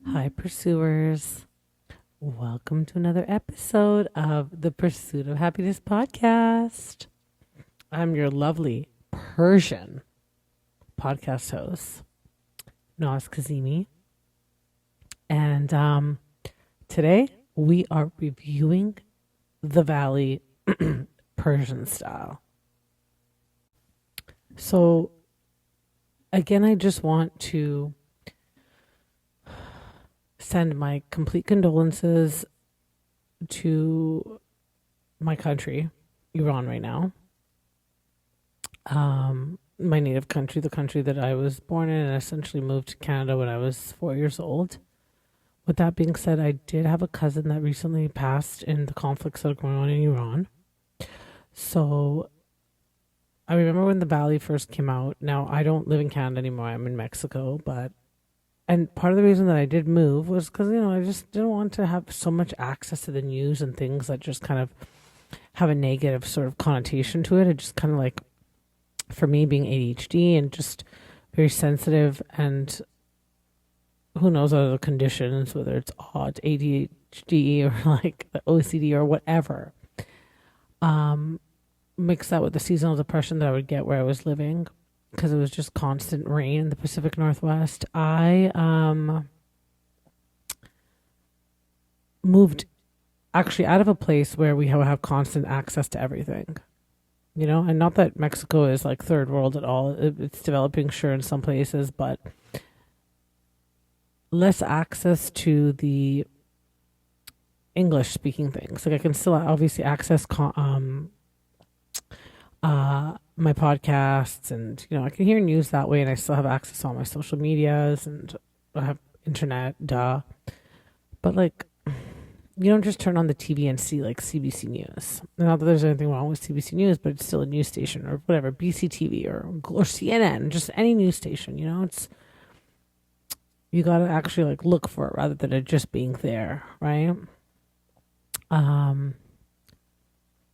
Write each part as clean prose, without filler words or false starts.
Hi, pursuers. Welcome to another episode of the Pursuit of Happiness podcast. I'm your lovely Persian podcast host, Naz Kazimi. And today we are reviewing The Valley Persian style. So, again, I just want to send my complete condolences to my country, Iran, right now. My native country, the country that I was born in, and essentially moved to Canada when I was 4 years old. With that being said, I did have a cousin that recently passed in the conflicts that are going on in Iran. So I remember when The Valley first came out. Now, I don't live in Canada anymore. I'm in Mexico, and part of the reason that I did move was because, I just didn't want to have so much access to the news and things that just kind of have a negative sort of connotation to it. It just kind of like, for me being ADHD and just very sensitive, and who knows other conditions, whether it's ADHD or like the OCD or whatever, mix that with the seasonal depression that I would get where I was living because it was just constant rain in the Pacific Northwest. I moved actually out of a place where we have constant access to everything, and not that Mexico is like third world at all. It's developing, sure, in some places, but less access to the English speaking things. Like I can still obviously access my podcasts, and I can hear news that way, and I still have access to all my social medias, and I have internet, duh. But like, you don't just turn on the TV and see like CBC News. Not that there's anything wrong with CBC News, but it's still a news station, or whatever, BCTV or CNN, just any news station. It's, you gotta actually like look for it rather than it just being there, right?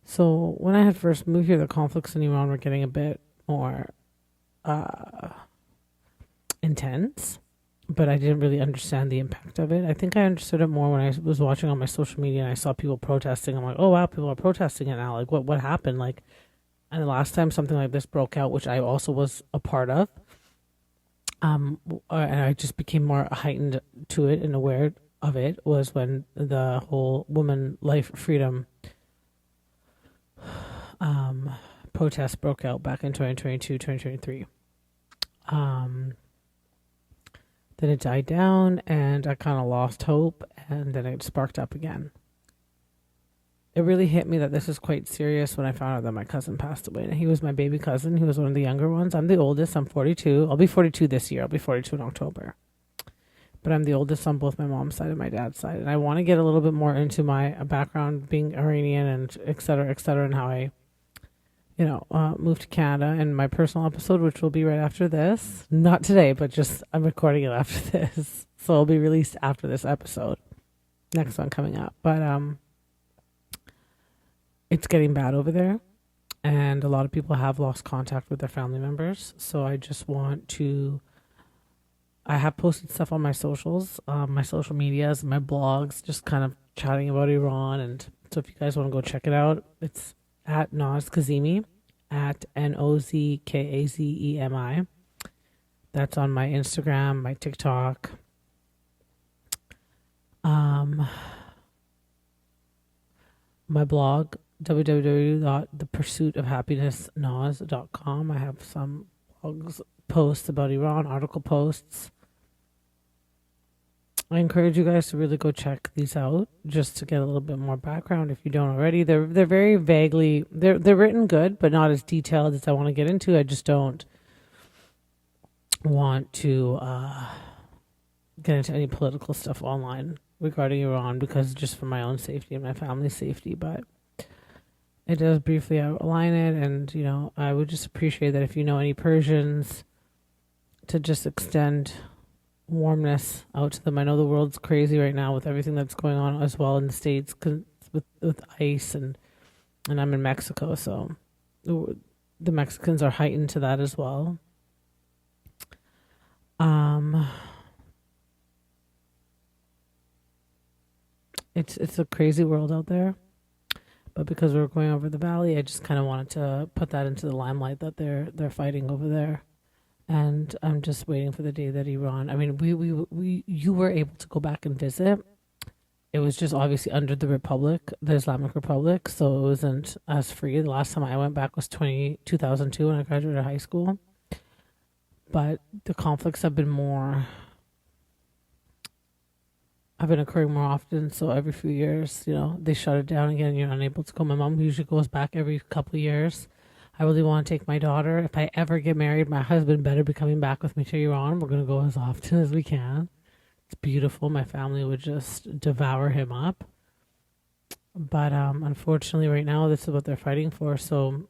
So when I had first moved here, the conflicts in Iran were getting a bit more intense, but I didn't really understand the impact of it. I think I understood it more when I was watching on my social media and I saw people protesting. I'm like, oh wow, people are protesting it now. Like what happened? Like, and the last time something like this broke out, which I also was a part of, and I just became more heightened to it and aware of it, was when the whole woman life freedom protests broke out back in 2022, 2023. Then it died down and I kind of lost hope, and then it sparked up again. It really hit me that this is quite serious when I found out that my cousin passed away. And he was my baby cousin. He was one of the younger ones. I'm the oldest. I'm 42. I'll be 42 this year. I'll be 42 in October. But I'm the oldest on both my mom's side and my dad's side. And I want to get a little bit more into my background being Iranian and et cetera, and how I moved to Canada in my personal episode, which will be right after this. Not today, but just I'm recording it after this. So it'll be released after this episode. Next one coming up. But it's getting bad over there. And a lot of people have lost contact with their family members. So I just want to... I have posted stuff on my socials, my social medias, my blogs, just kind of chatting about Iran. And so if you guys want to go check it out, it's at Naz Kazemi, at NOZKAZEMI. That's on my Instagram, my TikTok. My blog, www.thepursuitofhappinessnaz.com. I have some blogs, posts about Iran, article posts. I encourage you guys to really go check these out just to get a little bit more background if you don't already. They're very vaguely, they're written good, but not as detailed as I want to get into. I just don't want to get into any political stuff online regarding Iran, because just for my own safety and my family's safety. But it does briefly outline it, and I would just appreciate that if you know any Persians, to just extend warmness out to them. I know the world's crazy right now with everything that's going on as well in the States, with ice, and I'm in Mexico, so the Mexicans are heightened to that as well. it's a crazy world out there. But because we were going over the valley, I just kind of wanted to put that into the limelight that they're fighting over there. And I'm just waiting for the day that Iran. I mean, we you were able to go back and visit. It was just obviously under the Republic, the Islamic Republic, so it wasn't as free. The last time I went back was 2002 when I graduated high school. But the conflicts have been occurring more often. So every few years, they shut it down again. You're unable to go. My mom usually goes back every couple of years. I really want to take my daughter. If I ever get married, my husband better be coming back with me to Iran. We're going to go as often as we can. It's beautiful. My family would just devour him up. But unfortunately, right now, this is what they're fighting for. So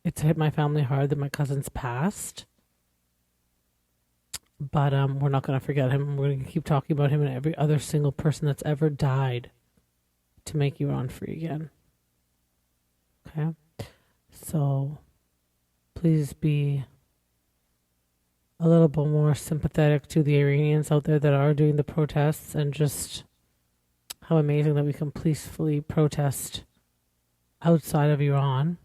it's hit my family hard that my cousin's passed. But we're not going to forget him. We're going to keep talking about him and every other single person that's ever died to make Iran free again. Okay? So please be a little bit more sympathetic to the Iranians out there that are doing the protests, and just how amazing that we can peacefully protest outside of Iran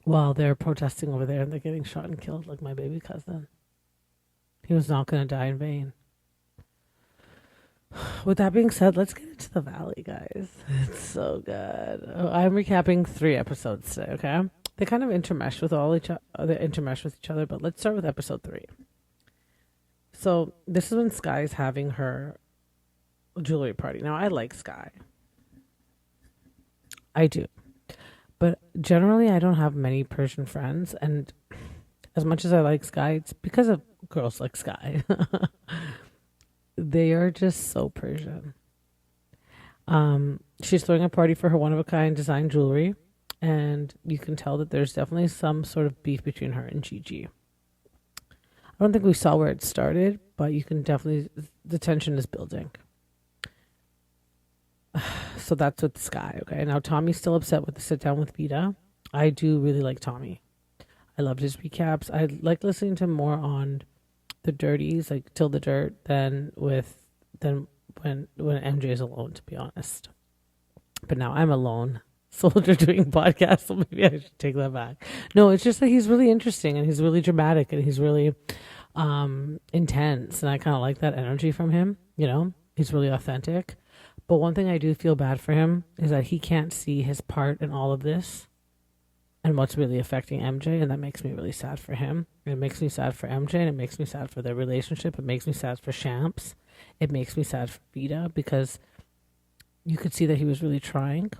while they're protesting over there and they're getting shot and killed like my baby cousin. He was not going to die in vain. With that being said, let's get into the valley, guys. It's so good. I'm recapping 3 episodes today, okay? They kind of intermesh with each other, but let's start with episode 3. So this is when Sky's having her jewelry party. Now, I like Sky. I do. But generally, I don't have many Persian friends, and as much as I like Sky, it's because of girls like Sky. They are just so Persian. She's throwing a party for her one-of-a-kind design jewelry, and you can tell that there's definitely some sort of beef between her and Gigi. I don't think we saw where it started, but you can definitely, the tension is building. So that's with Sky, okay? Now, Tommy's still upset with the sit-down with Vita. I do really like Tommy. I loved his recaps. I like listening to him more on the dirties, like Till the Dirt, than when MJ is alone, to be honest. But now I'm alone soldier doing podcasts, so maybe I should take that back. No, it's just that he's really interesting and he's really dramatic and he's really intense, and I kind of like that energy from him. He's really authentic. But one thing I do feel bad for him is that he can't see his part in all of this and what's really affecting MJ, and that makes me really sad for him. It makes me sad for MJ, and it makes me sad for their relationship. It makes me sad for Shamps. It makes me sad for Vita, because you could see that he was really trying.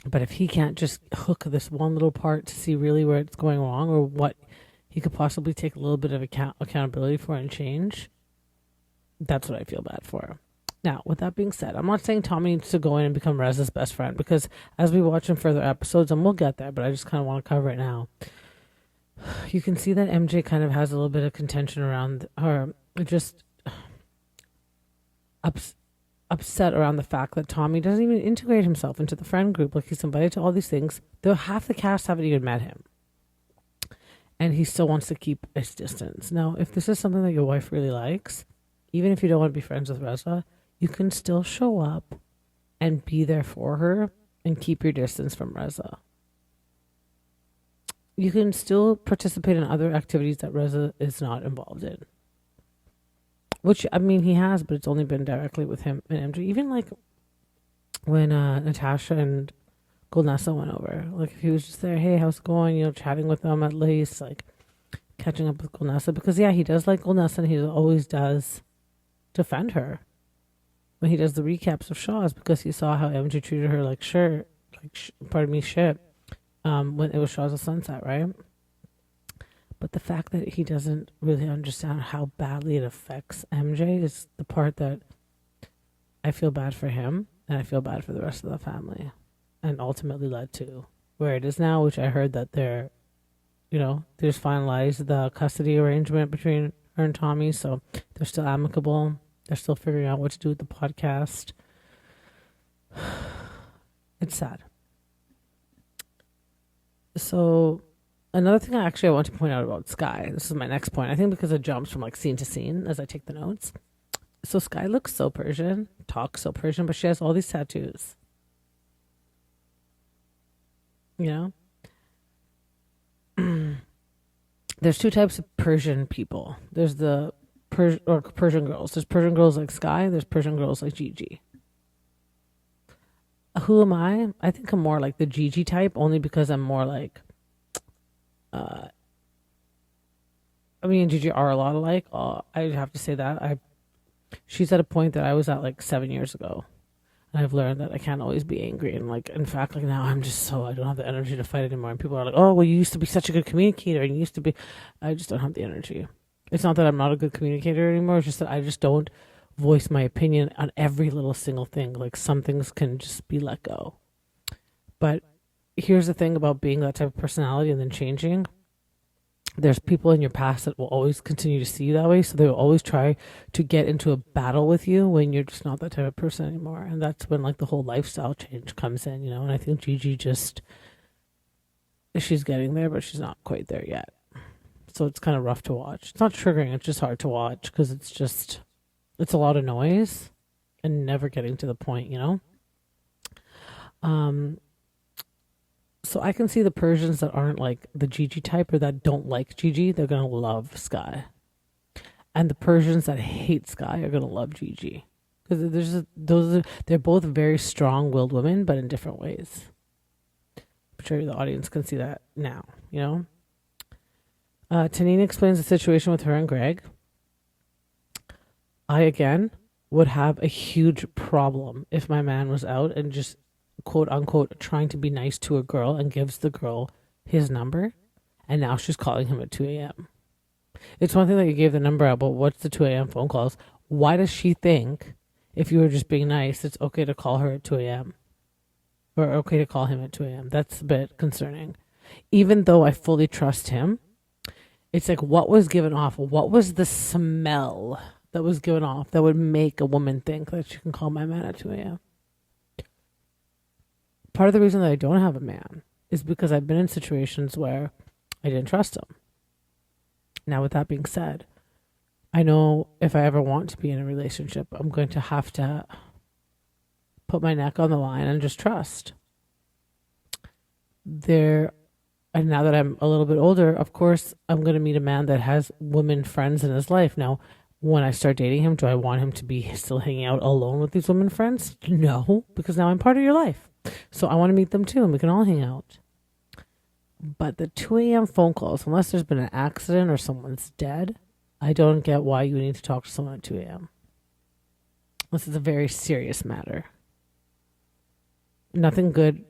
But if he can't just hook this one little part to see really where it's going wrong, or what he could possibly take a little bit of accountability for and change, that's what I feel bad for. Now, with that being said, I'm not saying Tommy needs to go in and become Reza's best friend, because as we watch in further episodes, and we'll get there, but I just kind of want to cover it now. You can see that MJ kind of has a little bit of contention around her, just upset around the fact that Tommy doesn't even integrate himself into the friend group. Like, he's invited to all these things, though half the cast haven't even met him. And he still wants to keep his distance. Now, if this is something that your wife really likes, even if you don't want to be friends with Reza, you can still show up and be there for her and keep your distance from Reza. You can still participate in other activities that Reza is not involved in. Which, I mean, he has, but it's only been directly with him and MJ. Even like when Natasha and Golnessa went over. Like, if he was just there, hey, how's it going? Chatting with them at least, like catching up with Golnessa. Because, yeah, he does like Golnessa, and he always does defend her when he does the recaps of Shaw's, because he saw how MJ treated her like shit, when it was Shaw's of Sunset, right? But the fact that he doesn't really understand how badly it affects MJ is the part that I feel bad for him, and I feel bad for the rest of the family, and ultimately led to where it is now, which I heard that they're just finalized the custody arrangement between her and Tommy, so they're still amicable. They're still figuring out what to do with the podcast. It's sad. So another thing I want to point out about Sky, this is my next point, I think, because it jumps from like scene to scene as I take the notes. So Sky looks so Persian, talks so Persian, but she has all these tattoos. You know, there's two types of Persian people. There's the Persian girls. There's Persian girls like Sky. There's Persian girls like Gigi. Who am I? I think I'm more like the Gigi type, only because I'm more like. Uh, I mean, Gigi are a lot alike. I have to say that she's at a point that I was at like 7 years ago. And I've learned that I can't always be angry. And like, in fact, like now I'm just so, I don't have the energy to fight anymore. And people are like, oh, well, you used to be such a good communicator. And you used to be, I just don't have the energy. It's not that I'm not a good communicator anymore. It's just that I just don't voice my opinion on every little single thing. Like some things can just be let go. But here's the thing about being that type of personality and then changing. There's people in your past that will always continue to see you that way. So they will always try to get into a battle with you when you're just not that type of person anymore. And that's when like the whole lifestyle change comes in, And I think Gigi she's getting there, but she's not quite there yet. So it's kind of rough to watch. It's not triggering. It's just hard to watch because it's a lot of noise and never getting to the point. So I can see the Persians that aren't like the Gigi type or that don't like Gigi, they're going to love Sky. And the Persians that hate Sky are going to love Gigi. Because they're both very strong-willed women, but in different ways. I'm sure the audience can see that now, Tannin explains the situation with her and Greg. I, again, would have a huge problem if my man was out and just quote unquote trying to be nice to a girl and gives the girl his number and now she's calling him at 2 a.m. It's one thing that you gave the number out, but what's the 2 a.m. phone calls? Why does she think if you were just being nice it's okay to call her at 2 a.m. or okay to call him at 2 a.m.? That's a bit concerning. Even though I fully trust him, it's like what was given off? What was the smell that was given off that would make a woman think that she can call my man at 2 a.m.? Part of the reason that I don't have a man is because I've been in situations where I didn't trust him. Now, with that being said, I know if I ever want to be in a relationship, I'm going to have to put my neck on the line and just trust. And now that I'm a little bit older, of course, I'm going to meet a man that has women friends in his life. Now, when I start dating him, do I want him to be still hanging out alone with these women friends? No, because now I'm part of your life. So I want to meet them too, and we can all hang out. But the 2 a.m. phone calls, unless there's been an accident or someone's dead, I don't get why you need to talk to someone at 2 a.m. Unless it's a very serious matter. Nothing good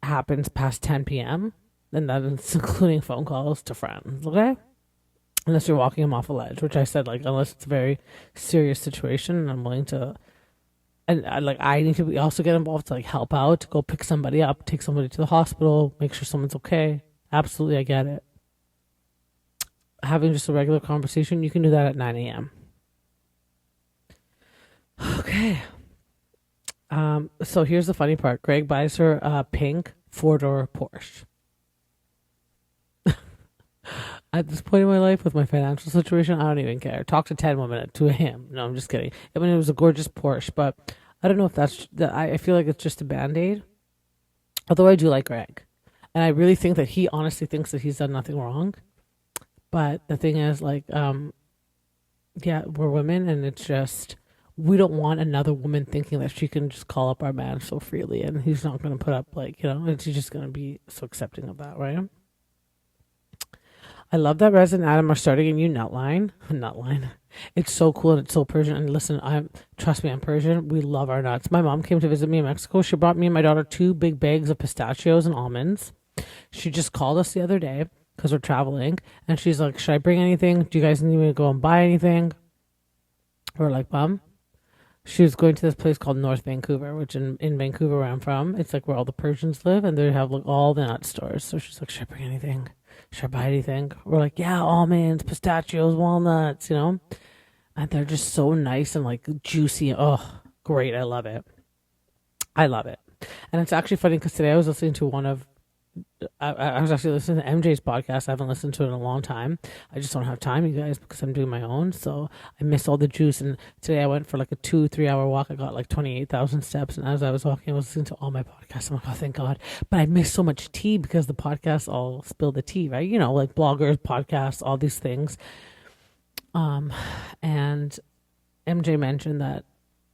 happens past 10 p.m., and that is including phone calls to friends, okay? Unless you're walking them off a ledge, which I said, like, unless it's a very serious situation, and I'm willing to... And I need to also get involved to like help out, to go pick somebody up, take somebody to the hospital, make sure someone's okay. Absolutely, I get it. Having just a regular conversation, you can do that at 9 a.m. Okay. So here's the funny part. Greg buys her a pink 4-door Porsche. At this point in my life, with my financial situation, I don't even care. Talk to 10 women at 2 a.m. No, I'm just kidding. I mean, it was a gorgeous Porsche, but I don't know if that's... I feel like it's just a Band-Aid. Although I do like Greg. And I really think that he honestly thinks that he's done nothing wrong. But the thing is, like, yeah, we're women, and it's just... We don't want another woman thinking that she can just call up our man so freely, and he's not going to put up, like, and she's just going to be so accepting of that, right? I love that Reza and Adam are starting a new nutline. Nutline. It's so cool and it's so Persian. And listen, trust me, I'm Persian. We love our nuts. My mom came to visit me in Mexico. She brought me and my daughter 2 big bags of pistachios and almonds. She just called us the other day because we're traveling. And she's like, should I bring anything? Do you guys need me to go and buy anything? We're like, Mom. She was going to this place called North Vancouver, which in Vancouver where I'm from, it's like where all the Persians live. And they have like all the nut stores. So she's like, should I bring anything? Should I buy anything? We're like, yeah, almonds, pistachios, walnuts, And they're just so nice and like juicy. Oh, great. I love it. I love it. And it's actually funny because today I was listening to one of I was actually listening to MJ's podcast. I haven't listened to it in a long time. I just don't have time, you guys, because I'm doing my own. So I miss all the juice. And today I went for like a 2-3 hour walk. I got like 28,000 steps. And as I was walking, I was listening to all my podcasts. I'm like, oh, thank God. But I missed so much tea because the podcasts all spill the tea, right? You know, like bloggers, podcasts, all these things. And MJ mentioned that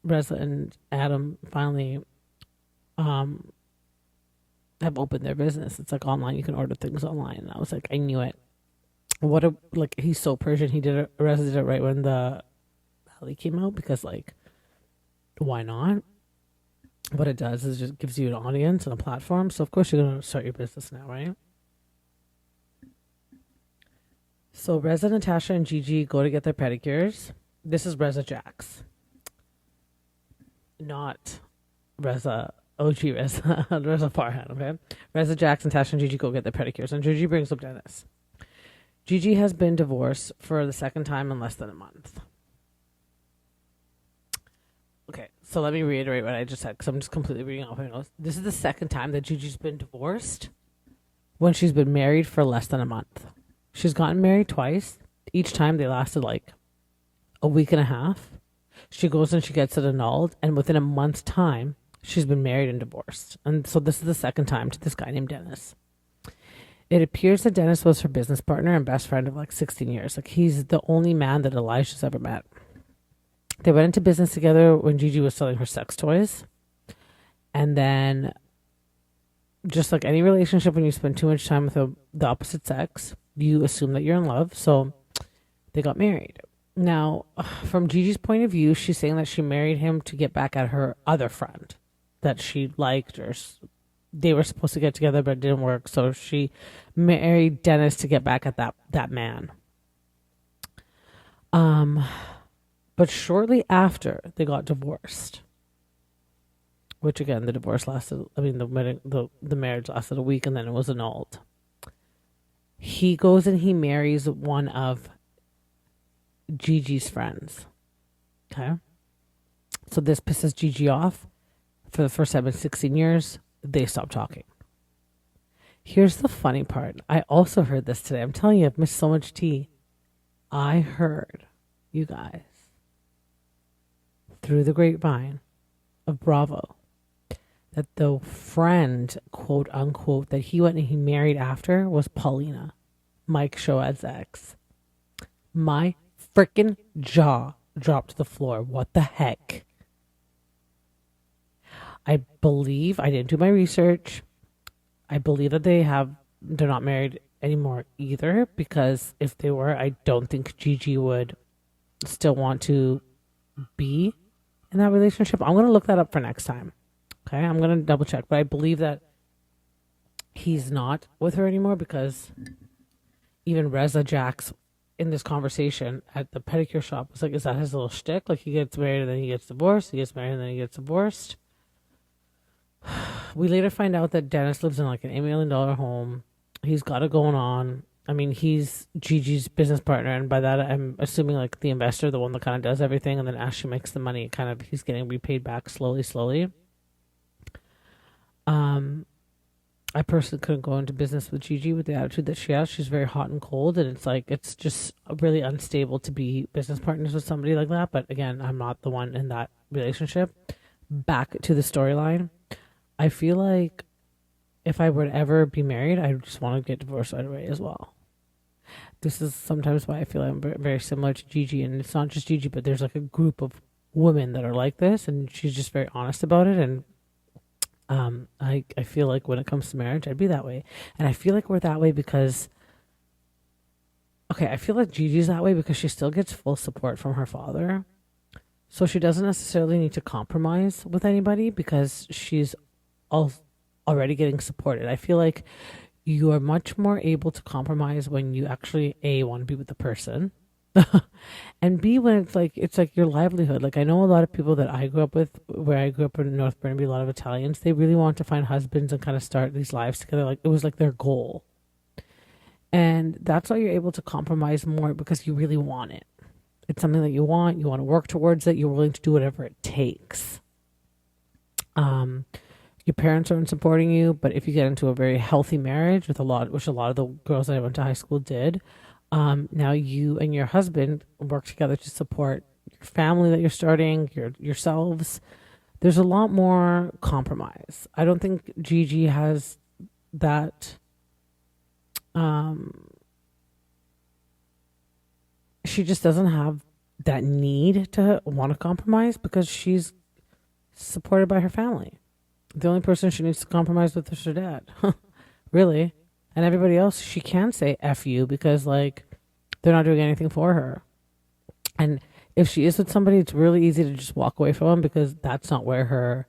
Reza and Adam finally have opened their business. It's like online. You can order things online. And I was like, I knew it. What a, like, he's so Persian. He did it, Reza did it right when the Valley came out, because like, why not? What it does is just gives you an audience and a platform. So of course you're going to start your business now, right? So Reza, Natasha, and Gigi go to get their pedicures. This is Reza Jax, not Reza, OG Reza, Reza Farhan, okay? Reza Jax, Natasha, and Gigi go get their pedicures, and Gigi brings up Dennis. Gigi has been divorced for the second time in less than a month. Okay, so let me reiterate what I just said, because I'm just completely reading off my notes. This is the second time that Gigi's been divorced when she's been married for less than a month. She's gotten married twice. Each time they lasted like a week and a half. She goes and she gets it annulled, and within a month's time, she's been married and divorced. And so this is the second time to this guy named Dennis. It appears that Dennis was her business partner and best friend of like 16 years. Like, he's the only man that Elijah's ever met. They went into business together when Gigi was selling her sex toys. And then, just like any relationship, when you spend too much time with the opposite sex, you assume that you're in love. So they got married. Now, from Gigi's point of view, she's saying that she married him to get back at her other friend that she liked, or they were supposed to get together, but it didn't work. So she married Dennis to get back at that man. But shortly after, they got divorced. Which again, the divorce lasted, I mean, the marriage lasted a week, and then it was annulled. He goes and he marries one of Gigi's friends. Okay. So this pisses Gigi off. For the first time in 16 years, they stopped talking. Here's the funny part. I also heard this today. I'm telling you, I've missed so much tea. I heard, you guys, through the grapevine of Bravo, that the friend, quote unquote, that he went and he married after was Paulina, Mike Shoad's ex. My freaking jaw dropped to the floor. What the heck? I believe, I didn't do my research, I believe that they're not married anymore either, because if they were, I don't think Gigi would still want to be in that relationship. I'm going to look that up for next time. Okay, I'm going to double check, but I believe that he's not with her anymore, because even Reza Jax in this conversation at the pedicure shop was like, is that his little shtick? Like, he gets married and then he gets divorced, he gets married and then he gets divorced. We later find out that Dennis lives in like an $8 million home. He's got it going on. I mean, he's Gigi's business partner, and by that I'm assuming like the investor, the one that kind of does everything, and then as she makes the money, he's getting repaid back slowly. I personally couldn't go into business with Gigi with the attitude that she has. She's very hot and cold, and it's just really unstable to be business partners with somebody like that. But again, I'm not the one in that relationship. Back to the storyline. I feel like if I were to ever be married, I just want to get divorced right away as well. This is sometimes why I feel I'm very similar to Gigi, and it's not just Gigi, but there's like a group of women that are like this, and she's just very honest about it. And I feel like when it comes to marriage, I'd be that way. And I feel like we're that way because, okay, I feel like Gigi's that way because she still gets full support from her father. So she doesn't necessarily need to compromise with anybody because she's already getting supported. I feel like you are much more able to compromise when you actually, A, want to be with the person, and B, when it's like your livelihood. Like, I know a lot of people that I grew up with, where I grew up in North Burnaby, a lot of Italians, they really want to find husbands and kind of start these lives together. Like, it was like their goal. And that's why you're able to compromise more, because you really want it. It's something that you want to work towards it, you're willing to do whatever it takes. your parents aren't supporting you, but if you get into a very healthy marriage with a lot, which a lot of the girls that I went to high school did, now you and your husband work together to support your family that you're starting, yourselves. There's a lot more compromise. I don't think Gigi has that. Um, she just doesn't have that need to want to compromise because she's supported by her family. The only person she needs to compromise with is her dad. Really. And everybody else, she can say F you because, like, they're not doing anything for her. And if she is with somebody, it's really easy to just walk away from them because that's not where her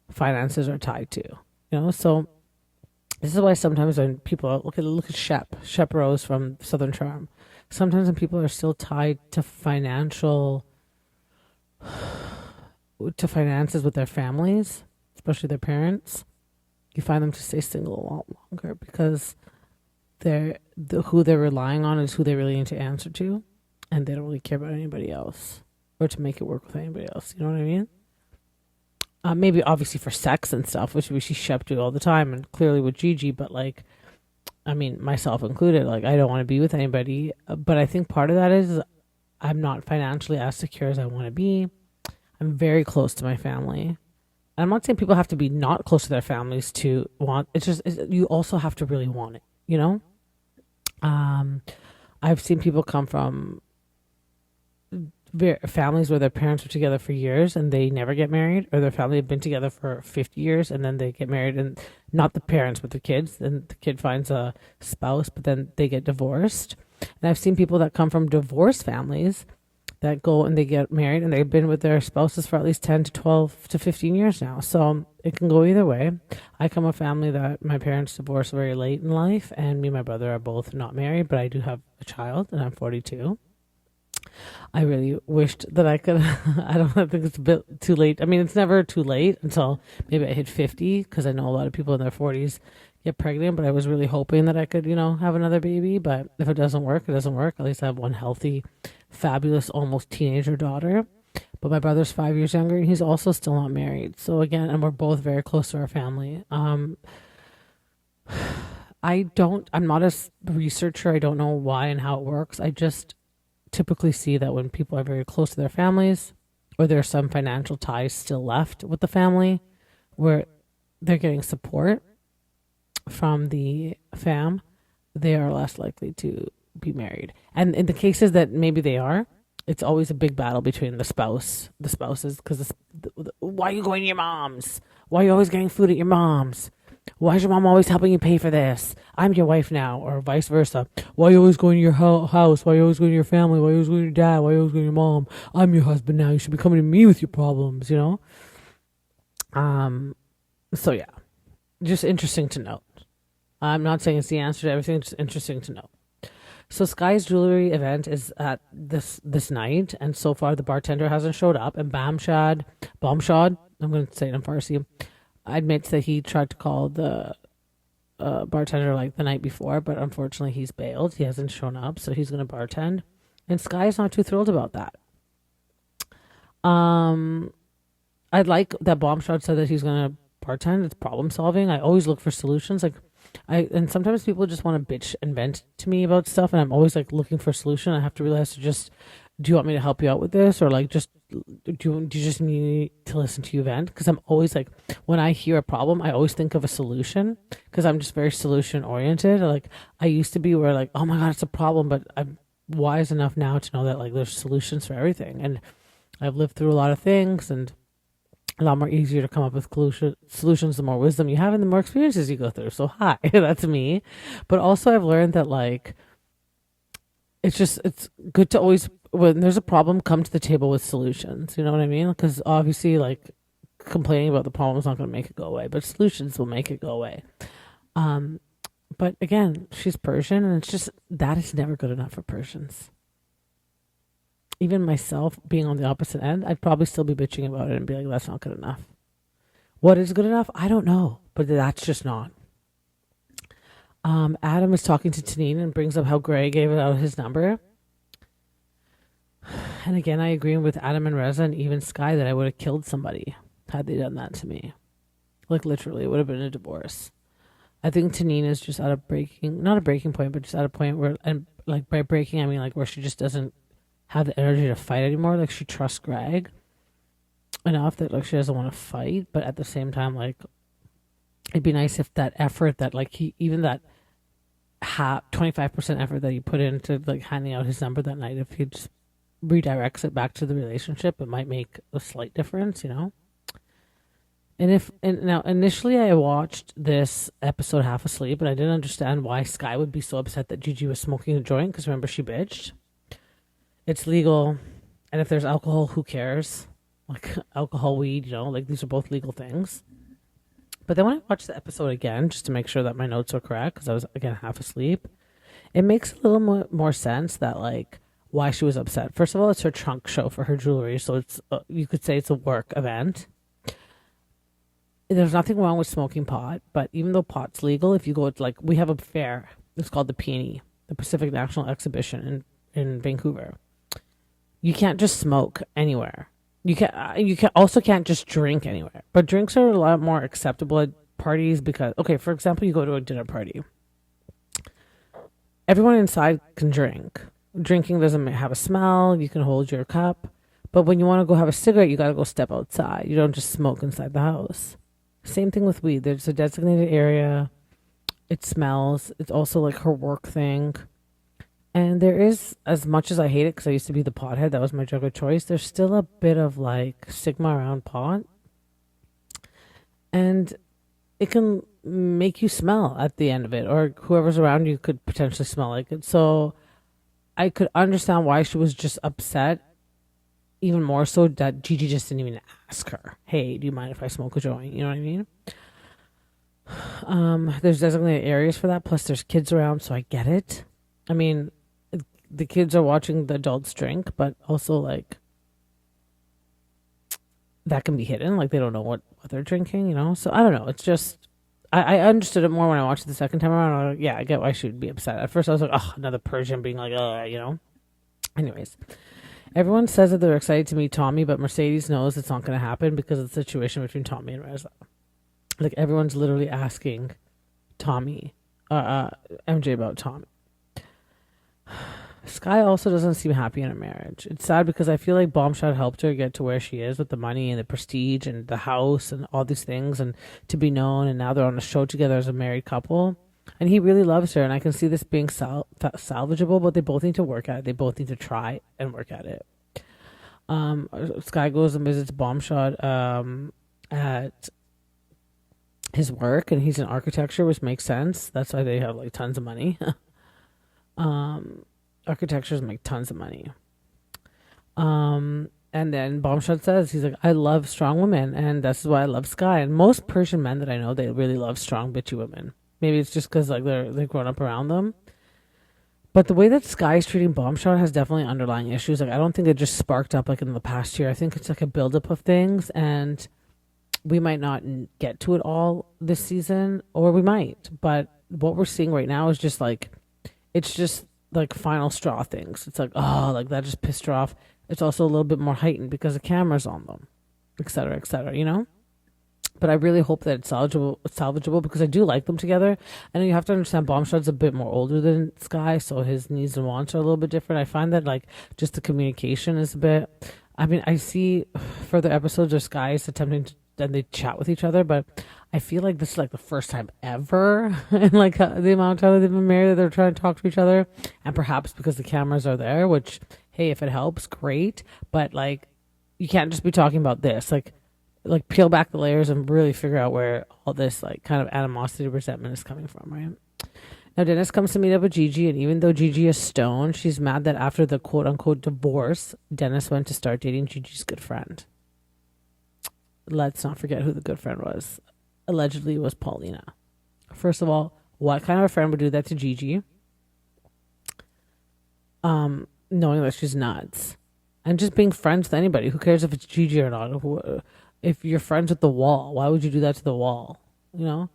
finances are tied to. So this is why sometimes when people look at Shep Rose from Southern Charm, sometimes when people are still tied to finances with their families, especially their parents, you find them to stay single a lot longer because who they're relying on is who they really need to answer to, and they don't really care about anybody else or to make it work with anybody else. You know what I mean? Maybe obviously for sex and stuff, which we see Shep do all the time, and clearly with Gigi, but like, I mean, myself included, like, I don't want to be with anybody. But I think part of that is I'm not financially as secure as I want to be. I'm very close to my family. And I'm not saying people have to be not close to their families to want. You also have to really want it. I've seen people come from families where their parents were together for years and they never get married, or their family have been together for 50 years and then they get married, and not the parents but the kids, and the kid finds a spouse but then they get divorced. And I've seen people that come from divorced families that go and they get married and they've been with their spouses for at least 10 to 12 to 15 years now. So it can go either way. I come from a family that my parents divorced very late in life, and me and my brother are both not married, but I do have a child and I'm 42. I really wished that I could. I don't think it's a bit too late. I mean, it's never too late until maybe I hit 50, because I know a lot of people in their 40s get pregnant, but I was really hoping that I could, have another baby. But if it doesn't work, it doesn't work. At least I have one healthy, fabulous, almost teenager daughter. But my brother's 5 years younger, and he's also still not married. So again, and we're both very close to our family. I'm not a researcher. I don't know why and how it works. I just typically see that when people are very close to their families, or there's some financial ties still left with the family, where they're getting support from the fam, they are less likely to be married. And in the cases that maybe they are, it's always a big battle between the spouses, because why are you going to your mom's? Why are you always getting food at your mom's? Why is your mom always helping you pay for this? I'm your wife now, or vice versa. Why are you always going to your house? Why are you always going to your family? Why are you always going to your dad? Why are you always going to your mom? I'm your husband now. You should be coming to me with your problems, So yeah, just interesting to note. I'm not saying it's the answer to everything, just interesting to note. So Sky's jewelry event is at this night, and so far the bartender hasn't showed up, and Bomshad, I'm going to say it in Farsi, admits that he tried to call the bartender like the night before, but unfortunately he's bailed. He hasn't shown up, so he's going to bartend. And Sky is not too thrilled about that. I'd like that Bombshot said that he's going to bartend. It's problem solving. I always look for solutions. And sometimes people just want to bitch and vent to me about stuff, and I'm always like looking for a solution. I have to realize do you want me to help you out with this, or like do you just need me to listen to you vent? Because I'm always like, when I hear a problem, I always think of a solution, because I'm just very solution oriented. Like, I used to be where like, oh my god, it's a problem, but I'm wise enough now to know that like there's solutions for everything, and I've lived through a lot of things, and a lot more easier to come up with solutions the more wisdom you have and the more experiences you go through. So hi, that's me. But also I've learned that like it's good to always, when there's a problem, come to the table with solutions. You know what I mean? Because obviously like complaining about the problem is not going to make it go away, but solutions will make it go away. But again, she's Persian, and it's just, that is never good enough for Persians. Even myself being on the opposite end, I'd probably still be bitching about it and be like, that's not good enough. What is good enough? I don't know, but that's just not. Adam is talking to Tannin and brings up how Gray gave out his number. And again, I agree with Adam and Reza and even Sky that I would have killed somebody had they done that to me. Like literally, it would have been a divorce. I think Tannin is just at a breaking, not a breaking point, but just at a point where, and like by breaking, I mean like where she just doesn't have the energy to fight anymore. Like she trusts Greg enough that like she doesn't want to fight, but at the same time, like it'd be nice if that effort that like he even that 25% effort that he put into like handing out his number that night, if he just redirects it back to the relationship, it might make a slight difference, you know. And now initially I watched this episode half asleep, and I didn't understand why Sky would be so upset that Gigi was smoking a joint. Because remember, she bitched. It's legal, and if there's alcohol, who cares? Like alcohol, weed, you know, like these are both legal things. But then when I watched the episode again, just to make sure that my notes are correct, because I was again half asleep, it makes a little more sense that like why she was upset. First of all, it's her trunk show for her jewelry, so it's you could say it's a work event. There's nothing wrong with smoking pot, but even though pot's legal, if you go to like we have a fair, it's called the PNE, the Pacific National Exhibition in Vancouver. You can't just smoke anywhere. You can also can't just drink anywhere. But drinks are a lot more acceptable at parties because okay, for example, you go to a dinner party. Everyone inside can drink. Drinking doesn't have a smell. You can hold your cup. But when you want to go have a cigarette, you got to go step outside. You don't just smoke inside the house. Same thing with weed. There's a designated area. It smells. It's also like her work thing. And there is, as much as I hate it, because I used to be the pothead, that was my drug of choice, there's still a bit of like stigma around pot. And it can make you smell at the end of it, or whoever's around you could potentially smell like it. So I could understand why she was just upset, even more so that Gigi just didn't even ask her, hey, do you mind if I smoke a joint? You know what I mean? There's designated areas for that. Plus, there's kids around, so I get it. I mean, the kids are watching the adults drink, but also, like, that can be hidden. Like, they don't know what they're drinking, you know? So, I don't know. It's just, I understood it more when I watched it the second time around. I was like, yeah, I get why she would be upset. At first, I was like, oh, another Persian being like, you know? Anyways. Everyone says that they're excited to meet Tommy, but Mercedes knows it's not going to happen because of the situation between Tommy and Reza. Like, everyone's literally asking Tommy, MJ about Tommy. Sky also doesn't seem happy in her marriage. It's sad because I feel like Bombshot helped her get to where she is with the money and the prestige and the house and all these things and to be known, and now they're on a show together as a married couple. And he really loves her, and I can see this being salvageable, but they both need to work at it. They both need to try and work at it. Sky goes and visits Bombshot at his work, and he's in architecture, which makes sense. That's why they have like tons of money. Architectures make tons of money. And then Bombshot says, he's like, I love strong women, and this is why I love Sky. And most Persian men that I know, they really love strong, bitchy women. Maybe it's just because like they're grown up around them. But the way that Sky's treating Bombshot has definitely underlying issues. Like, I don't think it just sparked up like in the past year. I think it's like a buildup of things, and we might not get to it all this season, or we might. But what we're seeing right now is just like, it's just like final straw things. It's like, oh, like that just pissed her off. It's also a little bit more heightened because the camera's on them, et cetera, you know? But I really hope that it's salvageable because I do like them together. And you have to understand Bombshot's a bit more older than Sky, so his needs and wants are a little bit different. I find that like just the communication is a bit, I mean, I see further episodes where Sky is attempting to, and they chat with each other, but I feel like this is like the first time ever in like the amount of time they've been married that they're trying to talk to each other. And perhaps because the cameras are there, which, hey, if it helps, great. But like, you can't just be talking about this. Like peel back the layers and really figure out where all this like kind of animosity, resentment is coming from, right? Now Dennis comes to meet up with Gigi, and even though Gigi is stoned, she's mad that after the quote unquote divorce, Dennis went to start dating Gigi's good friend. Let's not forget who the good friend was. Allegedly it was Paulina. First of all, what kind of a friend would do that to Gigi? Knowing that she's nuts. And just being friends with anybody. Who cares if it's Gigi or not? If you're friends with the wall, why would you do that to the wall? You know?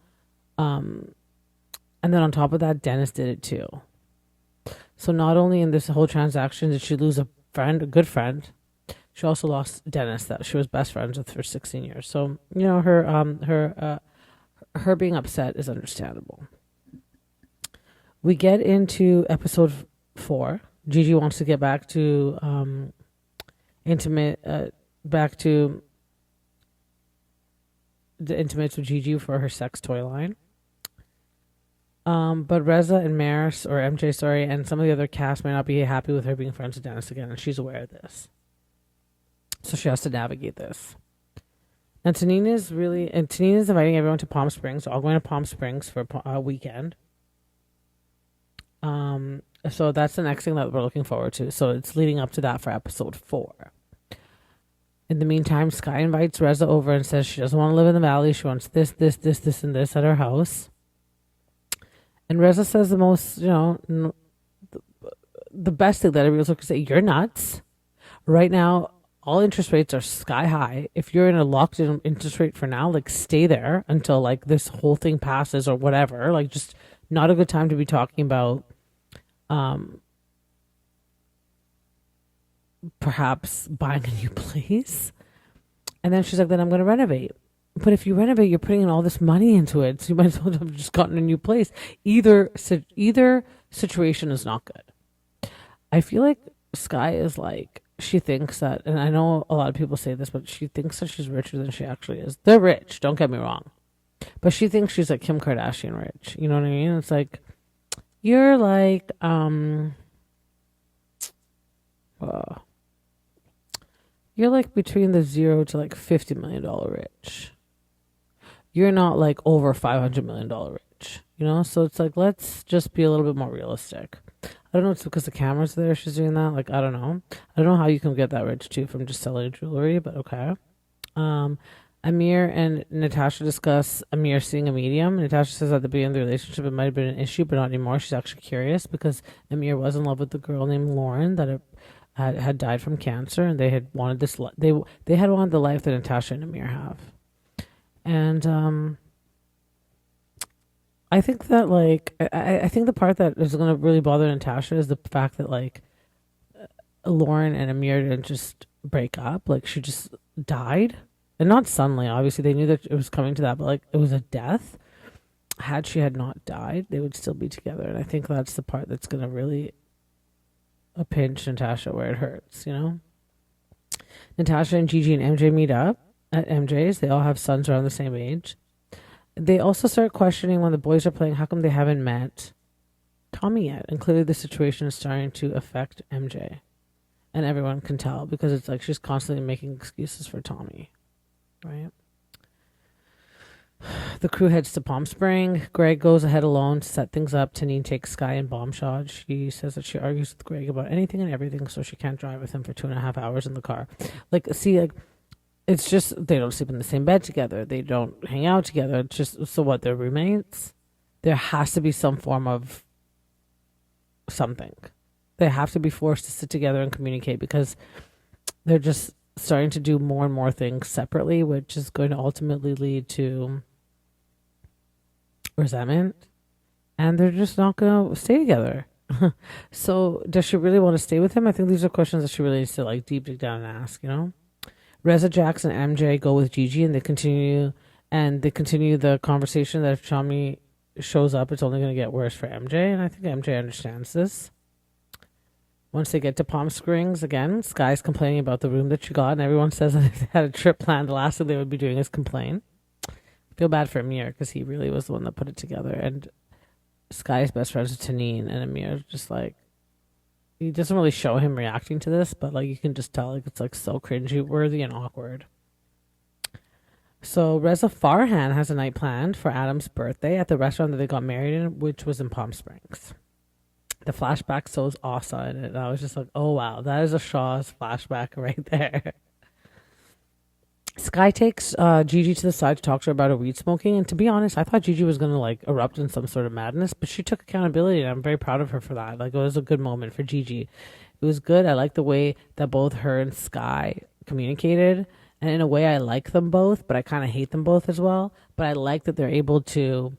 And then on top of that, Dennis did it too. So not only in this whole transaction did she lose a friend, a good friend, She also lost Dennis, that she was best friends with for 16 years. So her being upset is understandable. We get into episode 4. Gigi wants to get back to back to the intimates with Gigi for her sex toy line. But Reza and Maris, or MJ, sorry, and some of the other cast may not be happy with her being friends with Dennis again, and she's aware of this. So she has to navigate this. And Tannin is inviting everyone to Palm Springs, all going to Palm Springs for a weekend. So that's the next thing that we're looking forward to. So it's leading up to that for episode 4. In the meantime, Sky invites Reza over and says she doesn't want to live in the valley. She wants this, and this at her house. And Reza says the most, the best thing that everyone could say, you're nuts. Right now, all interest rates are sky high. If you're in a locked in interest rate for now, like stay there until like this whole thing passes or whatever. Like just not a good time to be talking about perhaps buying a new place. And then she's like, then I'm going to renovate. But if you renovate, you're putting in all this money into it. So you might as well have just gotten a new place. Either situation is not good. I feel like Sky is like, she thinks that, and I know a lot of people say this, but she thinks that she's richer than she actually is. They're rich, don't get me wrong. But she thinks she's like Kim Kardashian rich. You know what I mean? It's like, you're like, you're like between the 0 to like $50 million rich. You're not like over $500 million rich, So it's like, let's just be a little bit more realistic. I don't know if it's because the camera's there she's doing that. Like, I don't know. I don't know how you can get that rich too from just selling jewelry, but okay. Amir and Natasha discuss Amir seeing a medium. Natasha says at the beginning of the relationship it might have been an issue, but not anymore. She's actually curious because Amir was in love with the girl named Lauren that had died from cancer, and they had wanted this. They had wanted the life that Natasha and Amir have. And I think that like I think the part that is going to really bother Natasha is the fact that like Lauren and Amir didn't just break up. Like she just died, and not suddenly. Obviously, they knew that it was coming to that, but like it was a death. Had she had not died, they would still be together, and I think that's the part that's going to really pinch Natasha where it hurts. Natasha and Gigi and MJ meet up at MJ's. They all have sons around the same age. They also start questioning when the boys are playing, how come they haven't met Tommy yet? And clearly the situation is starting to affect MJ. And everyone can tell because it's like she's constantly making excuses for Tommy. Right? The crew heads to Palm Spring. Greg goes ahead alone to set things up. Tannin takes Sky and bomb shot. She says that she argues with Greg about anything and everything, so she can't drive with him for 2.5 hours in the car. It's just they don't sleep in the same bed together. They don't hang out together. It's just, so what, they're roommates? There has to be some form of something. They have to be forced to sit together and communicate because they're just starting to do more and more things separately, which is going to ultimately lead to resentment. And they're just not going to stay together. So does she really want to stay with him? I think these are questions that she really needs to like deep dig down and ask, Reza, Jax, and MJ go with Gigi, and they continue the conversation that if Tommy shows up, it's only going to get worse for MJ, and I think MJ understands this. Once they get to Palm Springs, again, Sky's complaining about the room that she got, and everyone says that if they had a trip planned, the last thing they would be doing is complain. I feel bad for Amir because he really was the one that put it together, and Sky's best friends with Tannin, and Amir just like, he doesn't really show him reacting to this, but like you can just tell like it's like so cringy worthy and awkward. So Reza Farhan has a night planned for Adam's birthday at the restaurant that they got married in, which was in Palm Springs. The flashback shows Asa in it, and I was just like, oh wow, that is a Shaw's flashback right there. Sky takes Gigi to the side to talk to her about her weed smoking, and to be honest, I thought Gigi was going to like erupt in some sort of madness, but she took accountability, and I'm very proud of her for that. Like, it was a good moment for Gigi. It was good. I like the way that both her and Sky communicated, and in a way I like them both, but I kind of hate them both as well. But I like that they're able to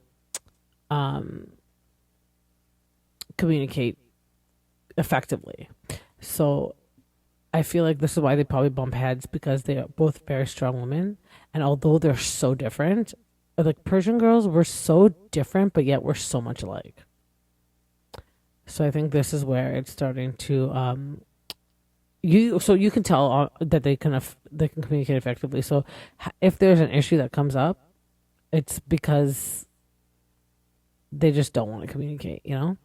communicate effectively. So I feel like this is why they probably bump heads, because they are both very strong women. And although they're so different, like Persian girls, we're so different, but yet we're so much alike. So I think this is where it's starting to you can tell that they can communicate effectively. So if there's an issue that comes up, it's because they just don't want to communicate, you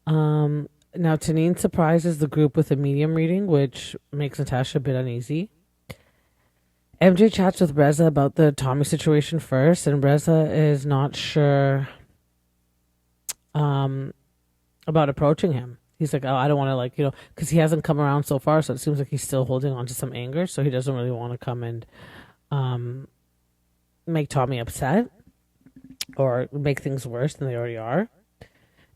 know? Now Tannin surprises the group with a medium reading, which makes Natasha a bit uneasy. MJ chats with Reza about the Tommy situation first, and Reza is not sure about approaching him. He's like, oh, I don't want to, like, because he hasn't come around so far, so it seems like he's still holding on to some anger, so he doesn't really want to come and make Tommy upset or make things worse than they already are.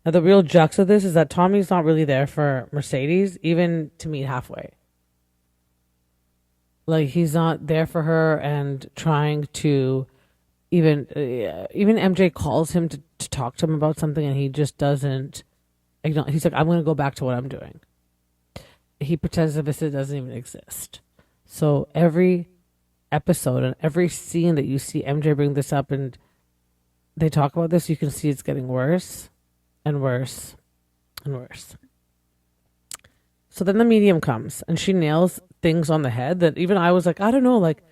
Now, the real jux of this is that Tommy's not really there for Mercedes, even to meet halfway. Like, he's not there for her and trying to even MJ calls him to talk to him about something, and he just doesn't. He's like, I'm going to go back to what I'm doing. He pretends as if it doesn't even exist. So every episode and every scene that you see MJ bring this up and they talk about this, you can see it's getting worse and worse and worse. So then the medium comes and she nails things on the head that even I was like, I don't know, like,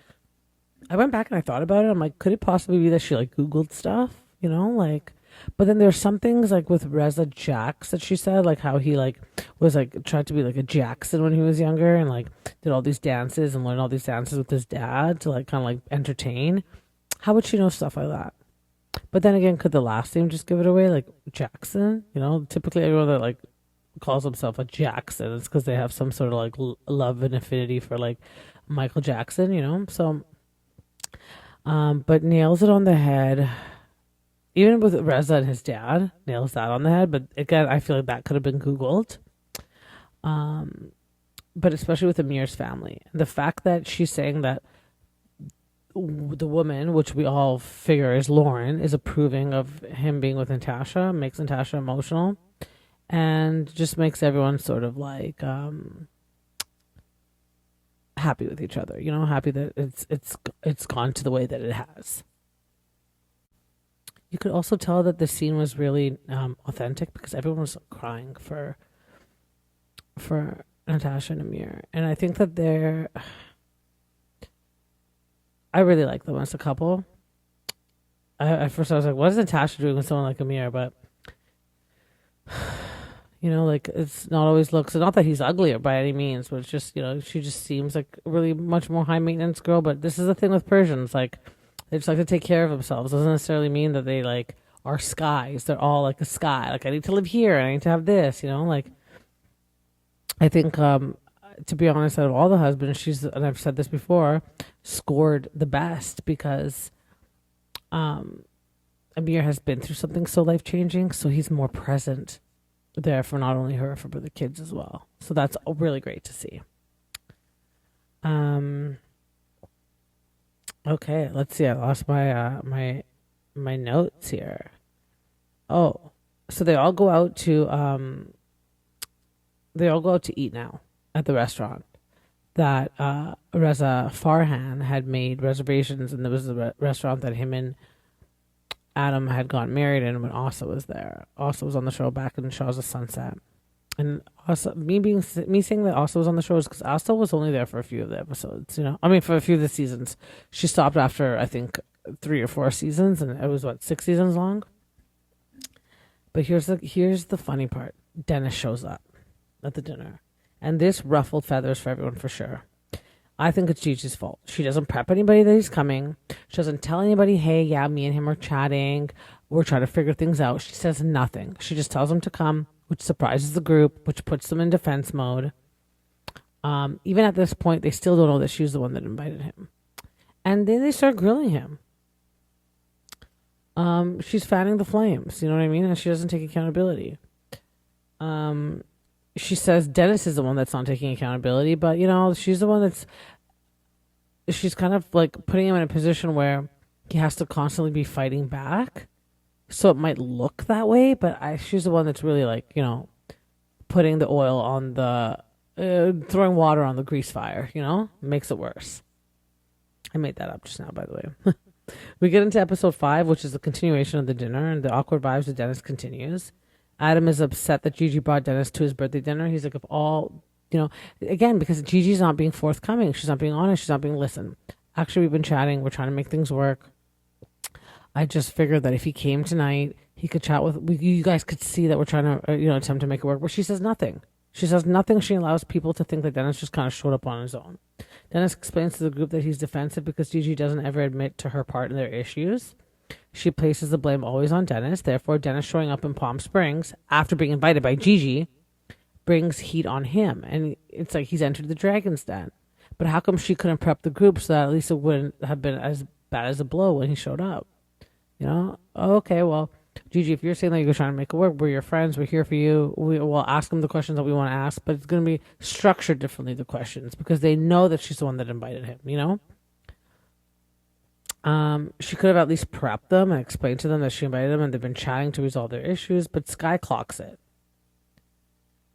I went back and I thought about it. I'm like, could it possibly be that she like Googled stuff, like, but then there's some things like with Reza Jax that she said, like how he like was like tried to be like a Jackson when he was younger and like did all these dances and learned all these dances with his dad to like kind of like entertain. How would she know stuff like that? But then again, could the last name just give it away? Like Jackson, typically everyone that like calls himself a Jackson, it's because they have some sort of like love and affinity for like Michael Jackson, so but nails it on the head. Even with Reza and his dad, nails that on the head. But again, I feel like that could have been Googled. But especially with Amir's family. The fact that she's saying that the woman, which we all figure is Lauren, is approving of him being with Natasha, makes Natasha emotional. And just makes everyone sort of like happy with each other. Happy that it's gone to the way that it has. You could also tell that the scene was really authentic because everyone was crying for Natasha and Amir. And I think that I really like them as a couple. At first I was like, what is Natasha doing with someone like Amir? But, like it's not always looks. Not that he's uglier by any means, but it's just, she just seems like a really much more high maintenance girl. But this is the thing with Persians, like, they just like to take care of themselves. Doesn't necessarily mean that they like are skies. They're all like a sky. Like, I need to live here. I need to have this, like, I think, to be honest, out of all the husbands, she's, and I've said this before, scored the best because Amir has been through something so life-changing. So he's more present there for not only her, for the kids as well. So that's really great to see. Okay, let's see. I lost my my notes here. Oh, so they all go out to eat now at the restaurant that Reza Farhan had made reservations, and there was a restaurant that him and Adam had gotten married in when Asa was there. Asa was on the show back in Shaws of Sunset. And Asa, me saying that Asa was on the show is because Asa was only there for a few of the episodes, for a few of the seasons. She stopped after, I think, 3 or 4 seasons, and it was, 6 seasons long? But here's the funny part. Dennis shows up at the dinner. And this ruffled feathers for everyone for sure. I think it's Gigi's fault. She doesn't prep anybody that he's coming. She doesn't tell anybody, hey, yeah, me and him are chatting. We're trying to figure things out. She says nothing. She just tells him to come, which surprises the group, which puts them in defense mode. Even at this point, they still don't know that she's the one that invited him. And then they start grilling him. She's fanning the flames, you know what I mean? And she doesn't take accountability. She says Dennis is the one that's not taking accountability, but, she's the one she's kind of like putting him in a position where he has to constantly be fighting back. So it might look that way, but she's the one that's really like, putting the oil on the throwing water on the grease fire, makes it worse. I made that up just now, by the way. We get into episode 5, which is the continuation of the dinner, and the awkward vibes with Dennis continues. Adam is upset that Gigi brought Dennis to his birthday dinner. He's like, if all, again, because Gigi's not being forthcoming. She's not being honest. She's not being listened. Actually, we've been chatting. We're trying to make things work. I just figured that if he came tonight, he could chat with, you guys could see that we're trying to, attempt to make it work. But she says nothing. She says nothing. She allows people to think that Dennis just kind of showed up on his own. Dennis explains to the group that he's defensive because Gigi doesn't ever admit to her part in their issues. She places the blame always on Dennis. Therefore, Dennis showing up in Palm Springs after being invited by Gigi brings heat on him. And it's like he's entered the dragon's den. But how come she couldn't prep the group so that at least it wouldn't have been as bad as a blow when he showed up? Okay, well, Gigi, if you're saying that you're trying to make it work, we're your friends, we're here for you. We'll ask them the questions that we want to ask, but it's going to be structured differently, the questions, because they know that she's the one that invited him, She could have at least prepped them and explained to them that she invited them and they've been chatting to resolve their issues, but Sky clocks it.